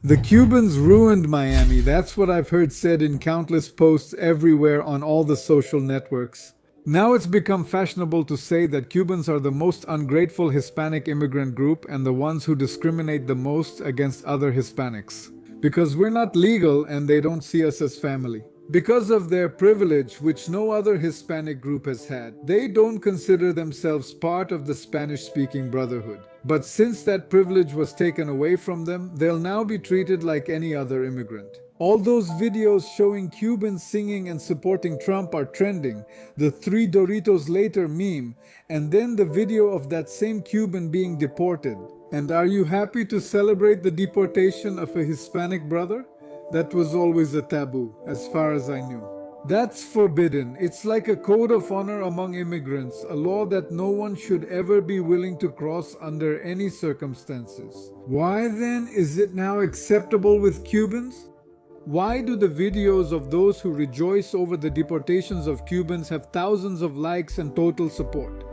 The Cubans ruined Miami. That's what I've heard said in countless posts everywhere on all the social networks. Now it's become fashionable to say that Cubans are the most ungrateful Hispanic immigrant group and the ones who discriminate the most against other Hispanics. Because we're not legal and they don't see us as family. Because of their privilege, which no other Hispanic group has had, they don't consider themselves part of the Spanish speaking brotherhood. But since that privilege was taken away from them, they'll now be treated like any other immigrant. All those videos showing Cubans singing and supporting Trump are trending, the three Doritos later meme, and then the video of that same Cuban being deported. And are you happy to celebrate the deportation of a Hispanic brother? That was always a taboo, as far as I knew. That's forbidden. It's like a code of honor among immigrants, a law that no one should ever be willing to cross under any circumstances. Why then is it now acceptable with Cubans? Why do the videos of those who rejoice over the deportations of Cubans have thousands of likes and total support?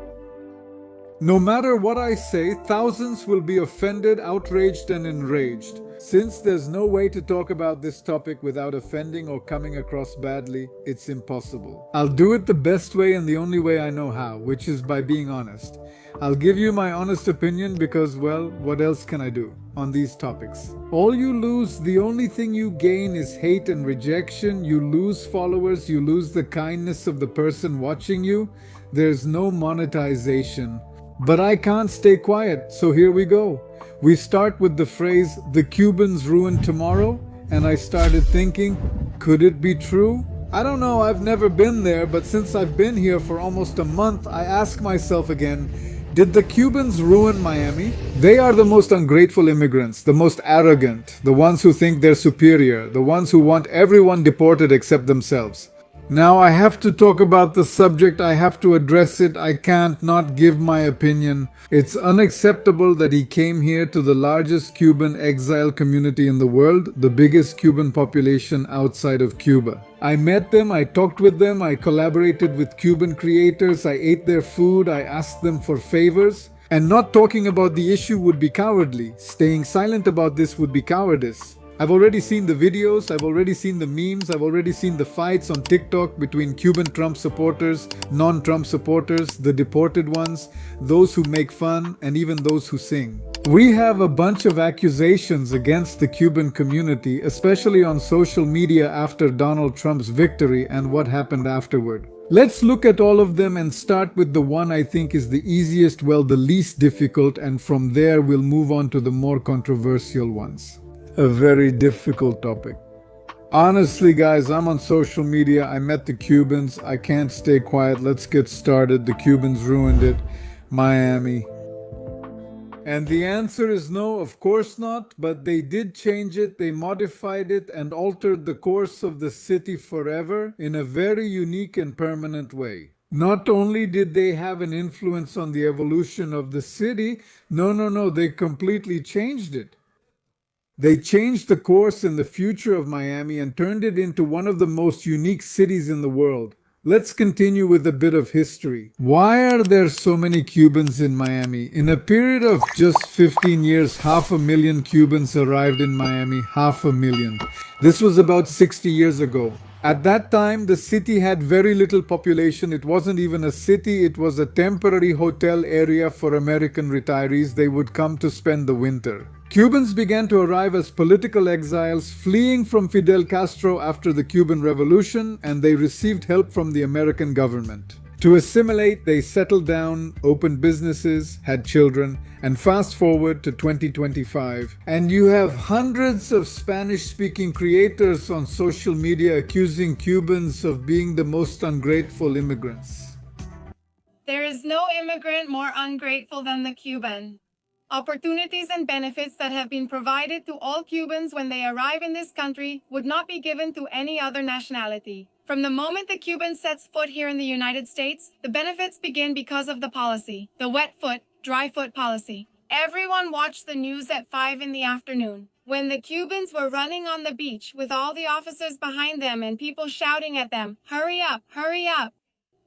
No matter what I say, thousands will be offended, outraged, and enraged. Since there's no way to talk about this topic without offending or coming across badly, it's impossible. I'll do it the best way and the only way I know how, which is by being honest. I'll give you my honest opinion because, well, what else can I do on these topics? All you lose, the only thing you gain is hate and rejection. You lose followers, you lose the kindness of the person watching you. There's no monetization. But I can't stay quiet, so here we go. We start with the phrase, "The Cubans ruin tomorrow," and I started thinking, could it be true? I don't know, I've never been there, but since I've been here for almost a month, I ask myself again, did the Cubans ruin Miami? They are the most ungrateful immigrants, the most arrogant, the ones who think they're superior, the ones who want everyone deported except themselves. Now I have to talk about the subject, I have to address it, I can't not give my opinion. It's unacceptable that he came here to the largest Cuban exile community in the world, the biggest Cuban population outside of Cuba. I met them, I talked with them, I collaborated with Cuban creators, I ate their food, I asked them for favors. And not talking about the issue would be cowardly. Staying silent about this would be cowardice. I've already seen the videos, I've already seen the memes, I've already seen the fights on TikTok between Cuban Trump supporters, non-Trump supporters, the deported ones, those who make fun, and even those who sing. We have a bunch of accusations against the Cuban community, especially on social media after Donald Trump's victory and what happened afterward. Let's look at all of them and start with the one I think is the easiest, well, the least difficult, and from there we'll move on to the more controversial ones. A very difficult topic. Honestly, guys, I'm on social media. I met the Cubans. I can't stay quiet. Let's get started. The Cubans ruined it. Miami. And the answer is no, of course not, but they did change it, they modified it and altered the course of the city forever in a very unique and permanent way. Not only did they have an influence on the evolution of the city, no, they completely changed it. They changed the course and the future of Miami and turned it into one of the most unique cities in the world. Let's continue with a bit of history. Why are there so many Cubans in Miami? In a period of just 15 years, 500,000 Cubans arrived in Miami. 500,000. This was about 60 years ago. At that time, the city had very little population. It wasn't even a city. It was a temporary hotel area for American retirees. They would come to spend the winter. Cubans began to arrive as political exiles fleeing from Fidel Castro after the Cuban Revolution, and they received help from the American government. To assimilate, they settled down, opened businesses, had children, and fast forward to 2025, and you have hundreds of Spanish-speaking creators on social media accusing Cubans of being the most ungrateful immigrants. There is no immigrant more ungrateful than the Cuban. Opportunities and benefits that have been provided to all Cubans when they arrive in this country would not be given to any other nationality. From the moment the Cuban sets foot here in the United States, the benefits begin because of the policy, the wet foot, dry foot policy. Everyone watched the news at 5 in the afternoon, when the Cubans were running on the beach with all the officers behind them and people shouting at them, "Hurry up, hurry up."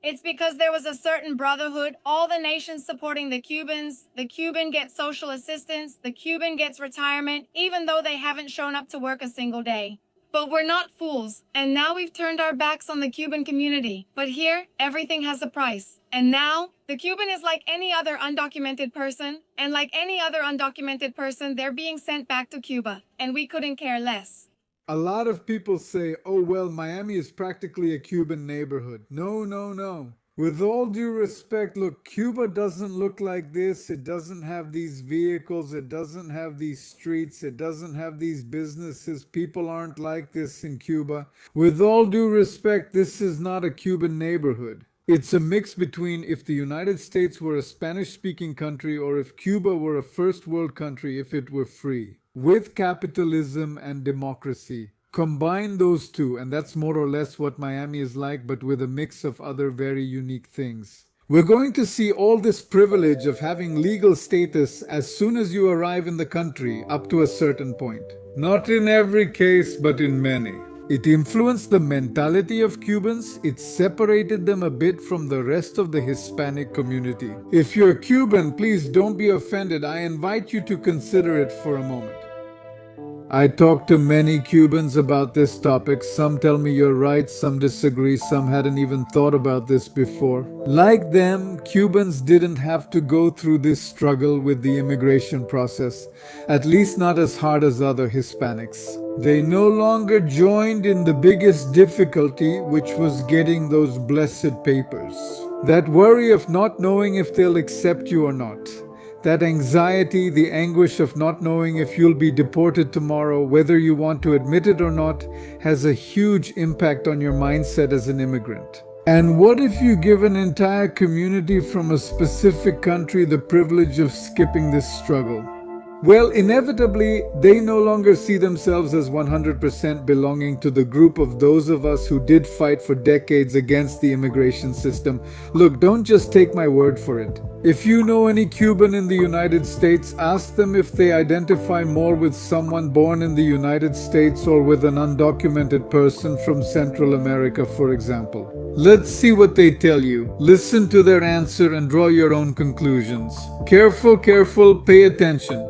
It's because there was a certain brotherhood, all the nations supporting the Cubans. The Cuban gets social assistance, the Cuban gets retirement, even though they haven't shown up to work a single day. But we're not fools, and now we've turned our backs on the Cuban community. But here, everything has a price. And now, the Cuban is like any other undocumented person, and like any other undocumented person, they're being sent back to Cuba, and we couldn't care less. A lot of people say, oh, well, Miami is practically a Cuban neighborhood. No, no, no. With all due respect, look, Cuba doesn't look like this. It doesn't have these vehicles. It doesn't have these streets. It doesn't have these businesses. People aren't like this in Cuba. With all due respect, this is not a Cuban neighborhood. It's a mix between if the United States were a Spanish-speaking country or if Cuba were a first world country if it were free. With capitalism and democracy. Combine those two, and that's more or less what Miami is like, but with a mix of other very unique things. We're going to see all this privilege of having legal status as soon as you arrive in the country up to a certain point. Not in every case, but in many. It influenced the mentality of Cubans. It separated them a bit from the rest of the Hispanic community. If you're Cuban, please don't be offended. I invite you to consider it for a moment. I talked to many Cubans about this topic. Some tell me you're right, some disagree, some hadn't even thought about this before. Like them, Cubans didn't have to go through this struggle with the immigration process, at least not as hard as other Hispanics. They no longer joined in the biggest difficulty, which was getting those blessed papers. That worry of not knowing if they'll accept you or not. That anxiety, the anguish of not knowing if you'll be deported tomorrow, whether you want to admit it or not, has a huge impact on your mindset as an immigrant. And what if you give an entire community from a specific country the privilege of skipping this struggle? Well, inevitably, they no longer see themselves as 100% belonging to the group of those of us who did fight for decades against the immigration system. Look, don't just take my word for it. If you know any Cuban in the United States, ask them if they identify more with someone born in the United States or with an undocumented person from Central America, for example. Let's see what they tell you. Listen to their answer and draw your own conclusions. Careful, careful, pay attention.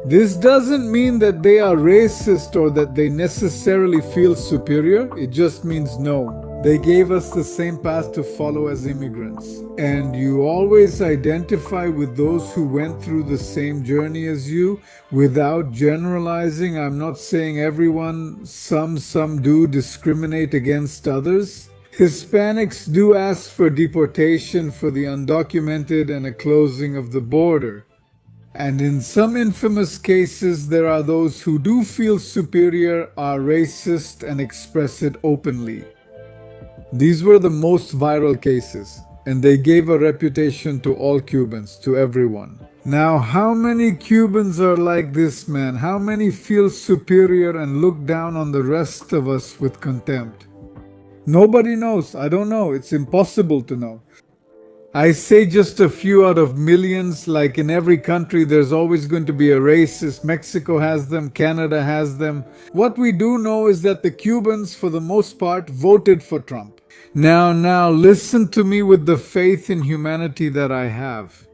This doesn't mean that they are racist or that they necessarily feel superior. It just means no. They gave us the same path to follow as immigrants. And you always identify with those who went through the same journey as you without generalizing. I'm not saying everyone, some do discriminate against others. Hispanics do ask for deportation for the undocumented and a closing of the border. And in some infamous cases, there are those who do feel superior, are racist, and express it openly. These were the most viral cases, and they gave a reputation to all Cubans, to everyone. Now, how many Cubans are like this man? How many feel superior and look down on the rest of us with contempt? Nobody knows. I don't know. It's impossible to know. I say just a few out of millions. Like in every country, there's always going to be a racist. Mexico has them, Canada has them. What we do know is that the Cubans, for the most part, voted for Trump. Now, listen to me with the faith in humanity that I have.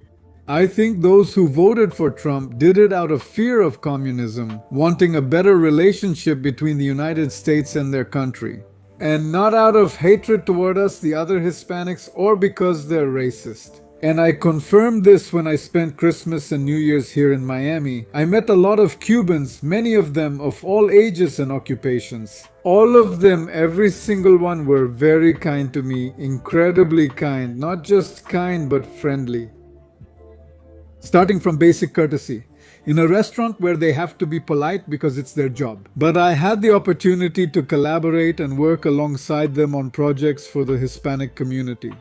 I think those who voted for Trump did it out of fear of communism, wanting a better relationship between the United States and their country. And not out of hatred toward us, the other Hispanics, or because they're racist. And I confirmed this when I spent Christmas and New Year's here in Miami. I met a lot of Cubans, many of them of all ages and occupations. All of them, every single one, were very kind to me, incredibly kind. Not just kind, but friendly. Starting from basic courtesy. In a restaurant where they have to be polite because it's their job. But I had the opportunity to collaborate and work alongside them on projects for the Hispanic community.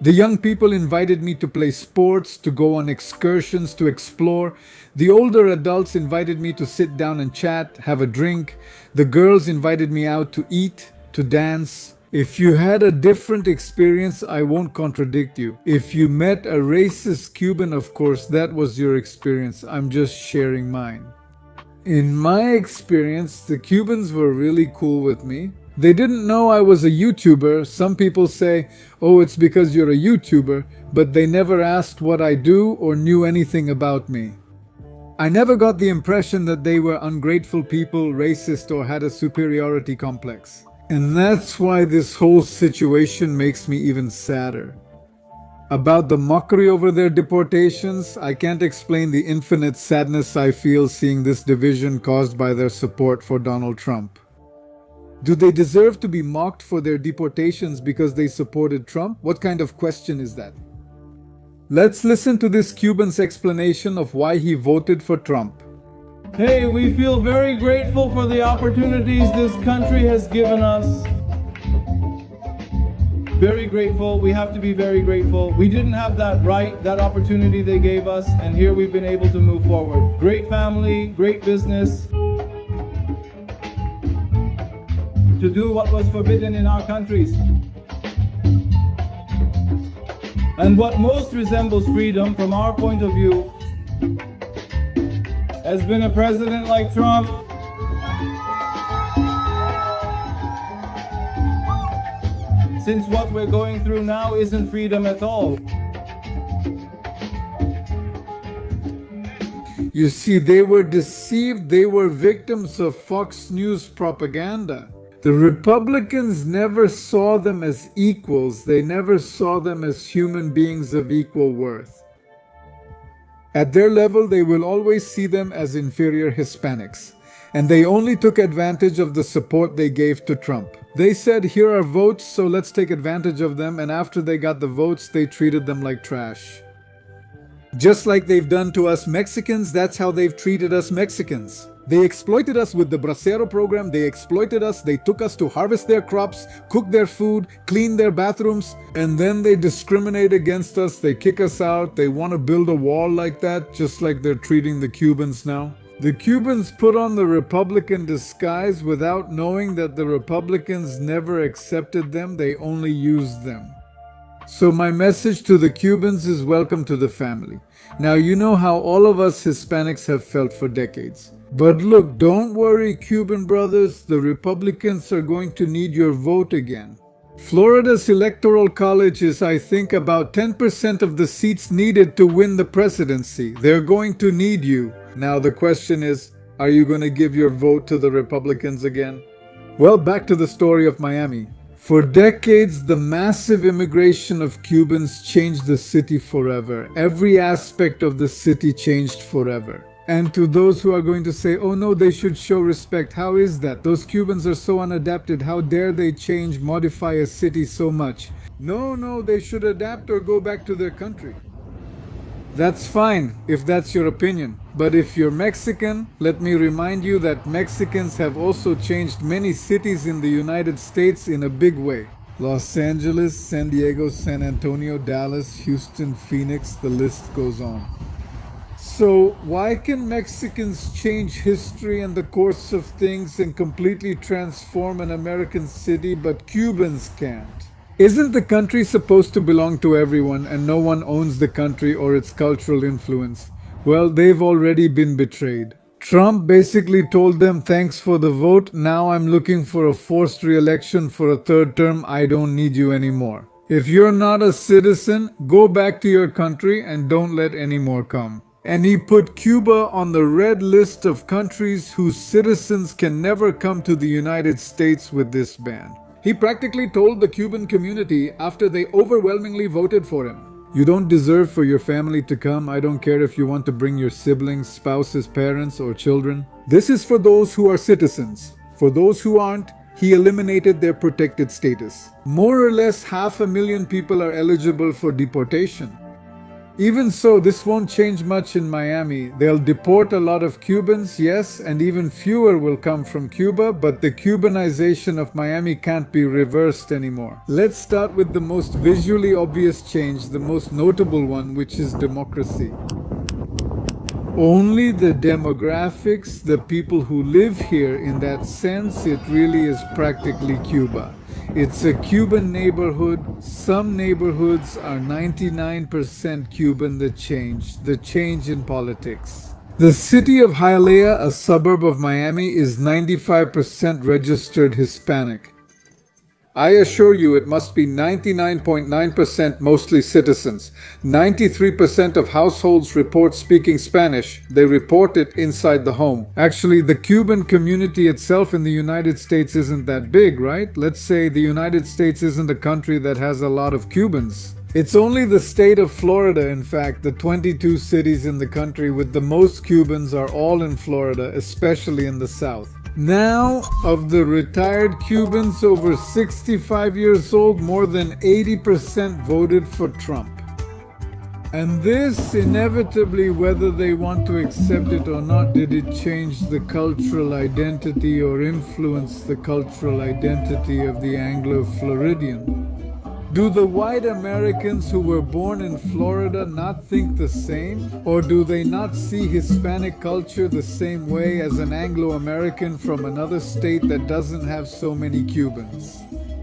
The young people invited me to play sports, to go on excursions, to explore. The older adults invited me to sit down and chat, have a drink. The girls invited me out to eat, to dance. If you had a different experience, I won't contradict you. If you met a racist Cuban, of course, that was your experience. I'm just sharing mine. In my experience, the Cubans were really cool with me. They didn't know I was a YouTuber. Some people say, oh, it's because you're a YouTuber, but they never asked what I do or knew anything about me. I never got the impression that they were ungrateful people, racist, or had a superiority complex. And that's why this whole situation makes me even sadder. About the mockery over their deportations, I can't explain the infinite sadness I feel seeing this division caused by their support for Donald Trump. Do they deserve to be mocked for their deportations because they supported Trump? What kind of question is that? Let's listen to this Cuban's explanation of why he voted for Trump. Hey, we feel very grateful for the opportunities this country has given us. Very grateful. We have to be very grateful. We didn't have that right, that opportunity they gave us, and here we've been able to move forward. Great family, great business. To do what was forbidden in our countries. And what most resembles freedom from our point of view has been a president like Trump. Since what we're going through now isn't freedom at all. You see, they were deceived. They were victims of Fox News propaganda. The Republicans never saw them as equals. They never saw them as human beings of equal worth. At their level, they will always see them as inferior Hispanics. And they only took advantage of the support they gave to Trump. They said, here are votes, so let's take advantage of them. And after they got the votes, they treated them like trash. Just like they've done to us Mexicans, that's how they've treated us Mexicans. They exploited us with the Bracero program. They exploited us. They took us to harvest their crops, cook their food, clean their bathrooms, and then they discriminate against us. They kick us out. They want to build a wall like that, just like they're treating the Cubans now. The Cubans put on the Republican disguise without knowing that the Republicans never accepted them. They only used them. So my message to the Cubans is welcome to the family. Now you know how all of us Hispanics have felt for decades. But look, don't worry, Cuban brothers, the Republicans are going to need your vote again. Florida's electoral college is, I think, about 10% of the seats needed to win the presidency. They're going to need you. Now the question is, are you going to give your vote to the Republicans again? Well, back to the story of Miami. For decades, the massive immigration of Cubans changed the city forever. Every aspect of the city changed forever. And to those who are going to say, oh no, they should show respect. How is that? Those Cubans are so unadapted. How dare they change, modify a city so much? No, they should adapt or go back to their country. That's fine if that's your opinion. But if you're Mexican, let me remind you that Mexicans have also changed many cities in the United States in a big way. Los Angeles, San Diego, San Antonio, Dallas, Houston, Phoenix, the list goes on. So why can Mexicans change history and the course of things and completely transform an American city, but Cubans can't? Isn't the country supposed to belong to everyone and no one owns the country or its cultural influence? Well, they've already been betrayed. Trump basically told them, thanks for the vote. Now I'm looking for a forced re-election for a third term. I don't need you anymore. If you're not a citizen, go back to your country and don't let any more come. And he put Cuba on the red list of countries whose citizens can never come to the United States with this ban. He practically told the Cuban community after they overwhelmingly voted for him, you don't deserve for your family to come. I don't care if you want to bring your siblings, spouses, parents, or children. This is for those who are citizens. For those who aren't, he eliminated their protected status. More or less 500,000 people are eligible for deportation. Even so, this won't change much in Miami. They'll deport a lot of Cubans, yes, and even fewer will come from Cuba, but the Cubanization of Miami can't be reversed anymore. Let's start with the most visually obvious change, the most notable one, which is democracy. Only the demographics, the people who live here, in that sense, it really is practically Cuba. It's a Cuban neighborhood. Some neighborhoods are 99% Cuban. The change in politics. The city of Hialeah, a suburb of Miami, is 95% registered Hispanic. I assure you it must be 99.9% mostly citizens. 93% of households report speaking Spanish. They report it inside the home. Actually, the Cuban community itself in the United States isn't that big, right? Let's say the United States isn't a country that has a lot of Cubans. It's only the state of Florida, in fact. The 22 cities in the country with the most Cubans are all in Florida, especially in the South. Now, of the retired Cubans over 65 years old, more than 80% voted for Trump. And this, inevitably, whether they want to accept it or not, did it change the cultural identity or influence the cultural identity of the Anglo-Floridian? Do the white Americans who were born in Florida not think the same? Or do they not see Hispanic culture the same way as an Anglo-American from another state that doesn't have so many Cubans?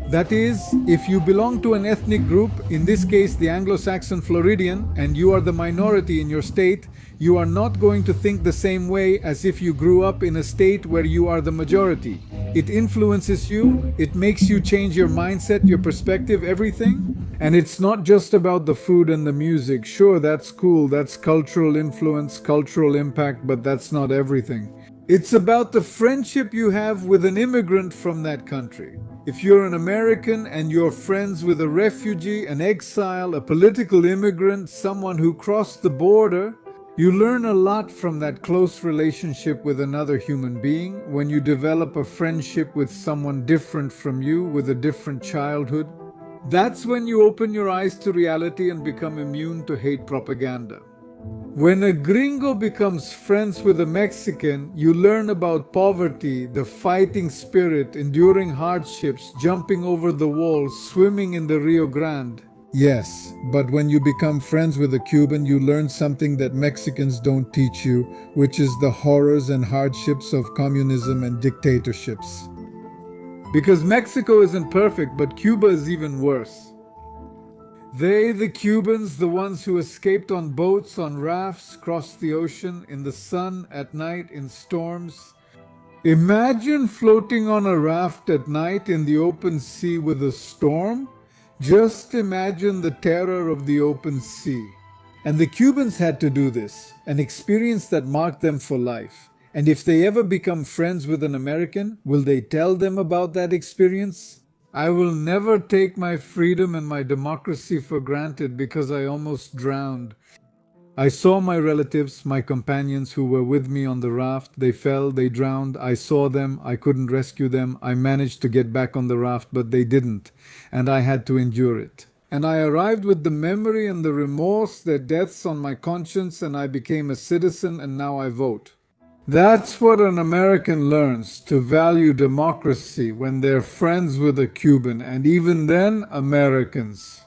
That is, if you belong to an ethnic group, in this case the Anglo-Saxon Floridian, and you are the minority in your state, you are not going to think the same way as if you grew up in a state where you are the majority. It influences you, it makes you change your mindset, your perspective, everything. And it's not just about the food and the music. Sure, that's cool, that's cultural influence, cultural impact, but that's not everything. It's about the friendship you have with an immigrant from that country. If you're an American and you're friends with a refugee, an exile, a political immigrant, someone who crossed the border, you learn a lot from that close relationship with another human being when you develop a friendship with someone different from you, with a different childhood. That's when you open your eyes to reality and become immune to hate propaganda. When a gringo becomes friends with a Mexican, you learn about poverty, the fighting spirit, enduring hardships, jumping over the walls, swimming in the Rio Grande. Yes, but when you become friends with a Cuban, you learn something that Mexicans don't teach you, which is the horrors and hardships of communism and dictatorships. Because Mexico isn't perfect, but Cuba is even worse. They, the Cubans, the ones who escaped on boats, on rafts, crossed the ocean, in the sun, at night, in storms. Imagine floating on a raft at night in the open sea with a storm. Just imagine the terror of the open sea. And the Cubans had to do this, an experience that marked them for life. And if they ever become friends with an American, will they tell them about that experience? I will never take my freedom and my democracy for granted because I almost drowned. I saw my relatives, my companions who were with me on the raft. They fell, they drowned. I saw them. I couldn't rescue them. I managed to get back on the raft, but they didn't. And I had to endure it. And I arrived with the memory and the remorse, their deaths on my conscience, and I became a citizen, and now I vote. That's what an American learns, to value democracy when they're friends with a Cuban, and even then, Americans.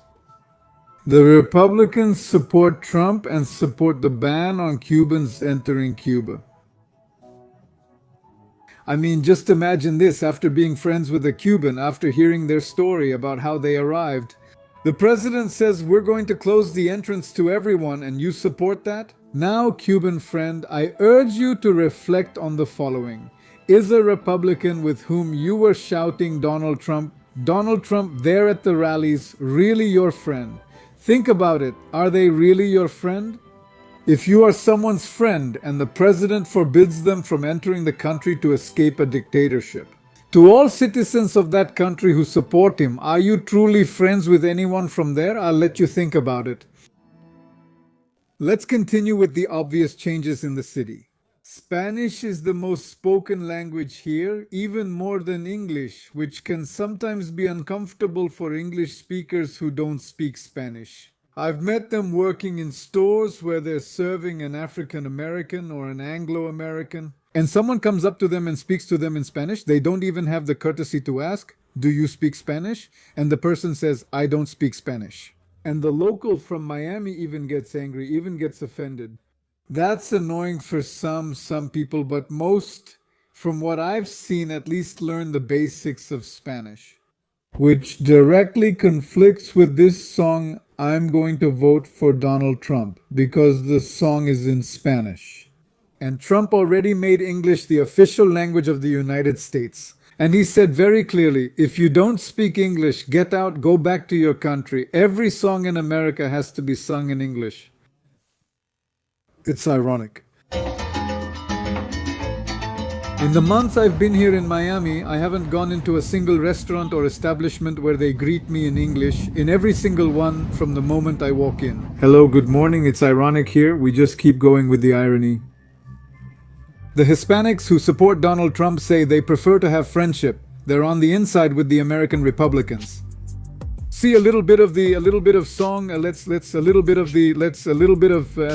The Republicans support Trump and support the ban on Cubans entering Cuba. I mean, just imagine this, after being friends with a Cuban, after hearing their story about how they arrived. The president says we're going to close the entrance to everyone, and you support that? Now, Cuban friend, I urge you to reflect on the following. Is a Republican with whom you were shouting Donald Trump there at the rallies, really your friend? Think about it. Are they really your friend? If you are someone's friend and the president forbids them from entering the country to escape a dictatorship, to all citizens of that country who support him, are you truly friends with anyone from there? I'll let you think about it. Let's continue with the obvious changes in the city. Spanish is the most spoken language here, even more than English, which can sometimes be uncomfortable for English speakers who don't speak Spanish. I've met them working in stores where they're serving an African American or an Anglo-American, and someone comes up to them and speaks to them in Spanish. They don't even have the courtesy to ask, "Do you speak Spanish?" And the person says, "I don't speak Spanish." And the local from Miami even gets angry, even gets offended. That's annoying for some people, but most, from what I've seen, at least learn the basics of Spanish, which directly conflicts with this song, "I'm going to vote for Donald Trump," because the song is in Spanish. and Trump already made English the official language of the United States. And he said very clearly, if you don't speak English, get out, go back to your country. Every song in America has to be sung in English. It's ironic. In the months I've been here in Miami, I haven't gone into a single restaurant or establishment where they greet me in English, in every single one from the moment I walk in. Hello, good morning, it's ironic here. We just keep going with the irony. The Hispanics who support Donald Trump say they prefer to have friendship. They're on the inside with the American Republicans. See a little bit of song, as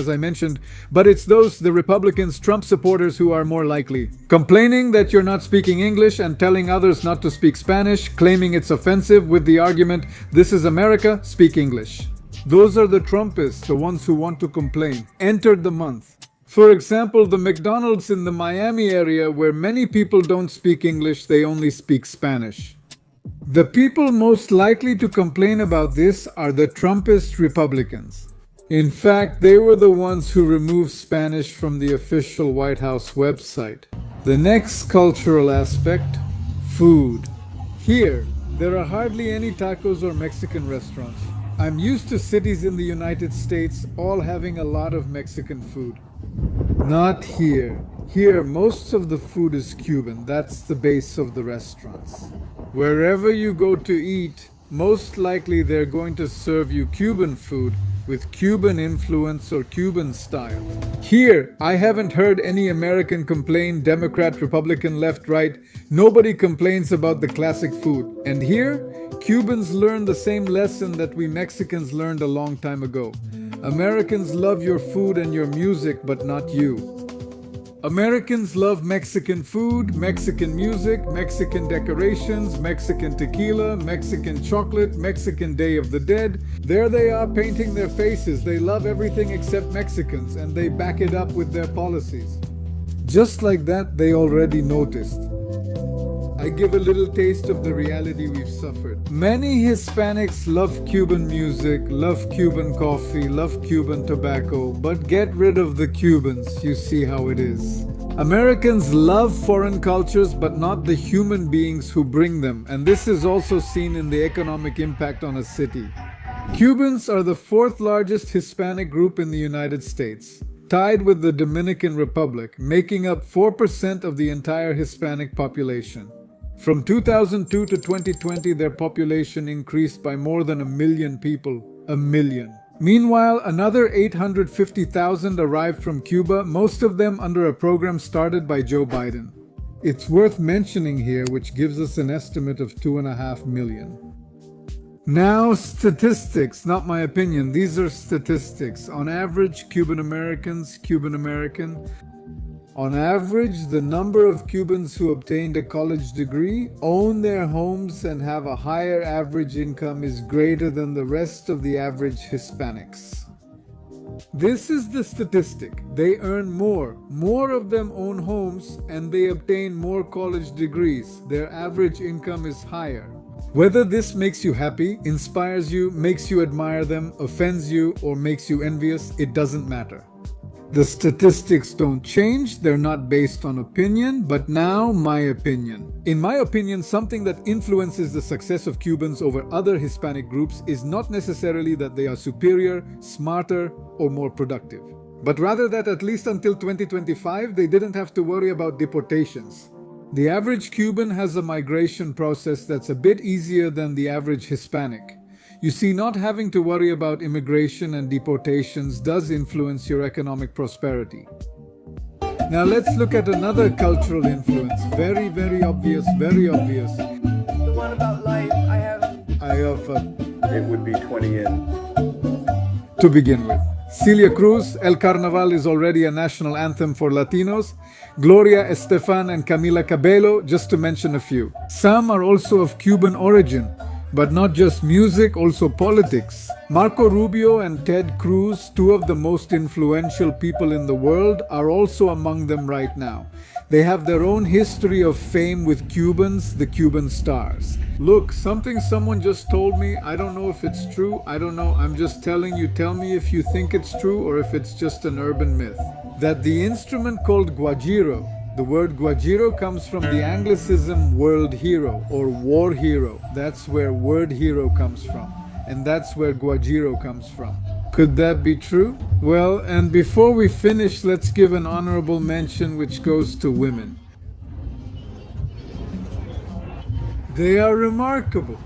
I mentioned, but it's the Republicans, Trump supporters who are more likely. Complaining that you're not speaking English and telling others not to speak Spanish, claiming it's offensive with the argument, this is America, speak English. Those are the Trumpists, the ones who want to complain. Entered the month. For example, the McDonald's in the Miami area where many people don't speak English, they only speak Spanish. The people most likely to complain about this are the Trumpist Republicans. In fact, they were the ones who removed Spanish from the official White House website. The next cultural aspect, food. Here, there are hardly any tacos or Mexican restaurants. I'm used to cities in the United States all having a lot of Mexican food. Not here. Here, most of the food is Cuban. That's the base of the restaurants. Wherever you go to eat, most likely they're going to serve you Cuban food with Cuban influence or Cuban style. Here, I haven't heard any American complain, Democrat, Republican, left, right. Nobody complains about the classic food. And here, Cubans learn the same lesson that we Mexicans learned a long time ago. Americans love your food and your music, but not you. Americans love Mexican food, Mexican music, Mexican decorations, Mexican tequila, Mexican chocolate, Mexican Day of the Dead. There they are painting their faces. They love everything except Mexicans, and they back it up with their policies. Just like that, they already noticed. I give a little taste of the reality we've suffered. Many Hispanics love Cuban music, love Cuban coffee, love Cuban tobacco, but get rid of the Cubans, you see how it is. Americans love foreign cultures, but not the human beings who bring them, and this is also seen in the economic impact on a city. Cubans are the fourth largest Hispanic group in the United States, tied with the Dominican Republic, making up 4% of the entire Hispanic population. From 2002 to 2020, their population increased by more than 1 million people. 1 million. Meanwhile, another 850,000 arrived from Cuba, most of them under a program started by Joe Biden. It's worth mentioning here, which gives us an estimate of 2.5 million. Now, statistics, not my opinion. These are statistics. On average, Cuban-American, on average, the number of Cubans who obtained a college degree, own their homes, and have a higher average income is greater than the rest of the average Hispanics. This is the statistic. They earn more. More of them own homes, and they obtain more college degrees. Their average income is higher. Whether this makes you happy, inspires you, makes you admire them, offends you, or makes you envious, it doesn't matter. The statistics don't change, they're not based on opinion, but now my opinion. In my opinion, something that influences the success of Cubans over other Hispanic groups is not necessarily that they are superior, smarter, or more productive, but rather that at least until 2025, they didn't have to worry about deportations. The average Cuban has a migration process that's a bit easier than the average Hispanic. You see, not having to worry about immigration and deportations does influence your economic prosperity. Now let's look at another cultural influence. Very, very obvious, very obvious. The one about life, I have... It would be 20 in. To begin with. Celia Cruz, El Carnaval is already a national anthem for Latinos. Gloria Estefan and Camila Cabello, just to mention a few. Some are also of Cuban origin. But not just music, also politics. Marco Rubio and Ted Cruz, two of the most influential people in the world, are also among them right now. They have their own history of fame with Cubans, the Cuban stars. Look, something someone just told me, I don't know if it's true, I don't know, I'm just telling you, tell me if you think it's true or if it's just an urban myth. That the instrument called guajiro, the word guajiro comes from the Anglicism world hero or war hero. That's where word hero comes from. And that's where guajiro comes from. Could that be true? Well, and before we finish, let's give an honorable mention which goes to women. They are remarkable.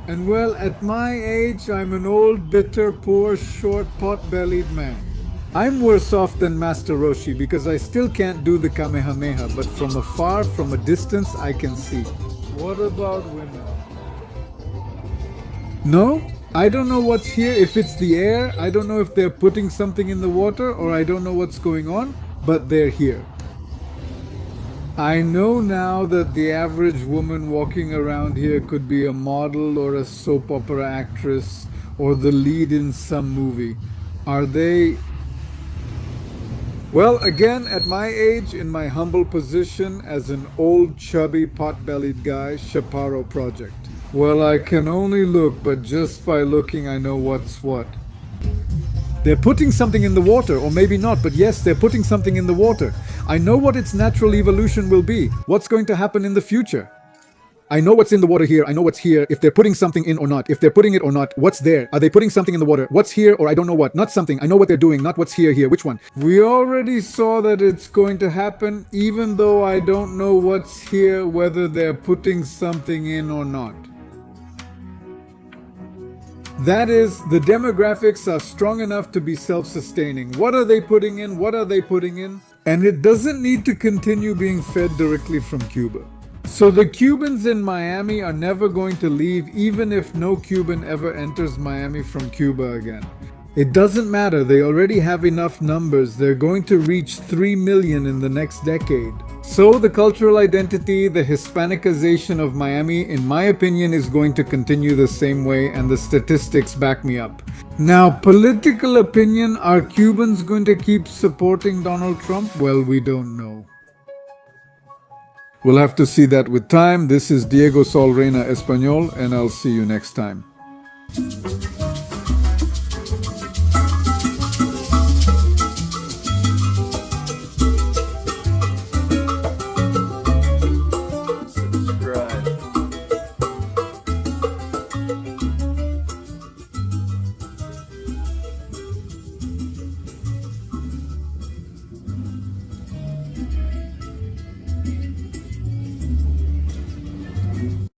And well, at my age, I'm an old, bitter, poor, short, pot-bellied man. I'm worse off than Master Roshi because I still can't do the Kamehameha, but from afar, from a distance, I can see. What about women? No? I don't know what's here, if it's the air, I don't know if they're putting something in the water, or I don't know what's going on, but they're here. I know now that the average woman walking around here could be a model or a soap opera actress or the lead in some movie. Are they? Well, again, at my age, in my humble position as an old, chubby, pot-bellied guy, Chaparro Project. Well, I can only look, but just by looking, I know what's what. They're putting something in the water, or maybe not, but yes, they're putting something in the water. I know what its natural evolution will be, what's going to happen in the future. I know what's in the water here, I know what's here, if they're putting something in or not, if they're putting it or not, what's there? Are they putting something in the water? What's here or I don't know what? Not something, I know what they're doing, not what's here, which one? We already saw that it's going to happen, even though I don't know what's here, whether they're putting something in or not. That is, the demographics are strong enough to be self-sustaining. What are they putting in? What are they putting in? And it doesn't need to continue being fed directly from Cuba. So the Cubans in Miami are never going to leave, even if no Cuban ever enters Miami from Cuba again. It doesn't matter, they already have enough numbers. They're going to reach 3 million in the next decade. So the cultural identity, the Hispanicization of Miami, in my opinion, is going to continue the same way, and the statistics back me up. Now, political opinion, are Cubans going to keep supporting Donald Trump? Well, we don't know. We'll have to see that with time. This is Diego Sol Reina Español, and I'll see you next time.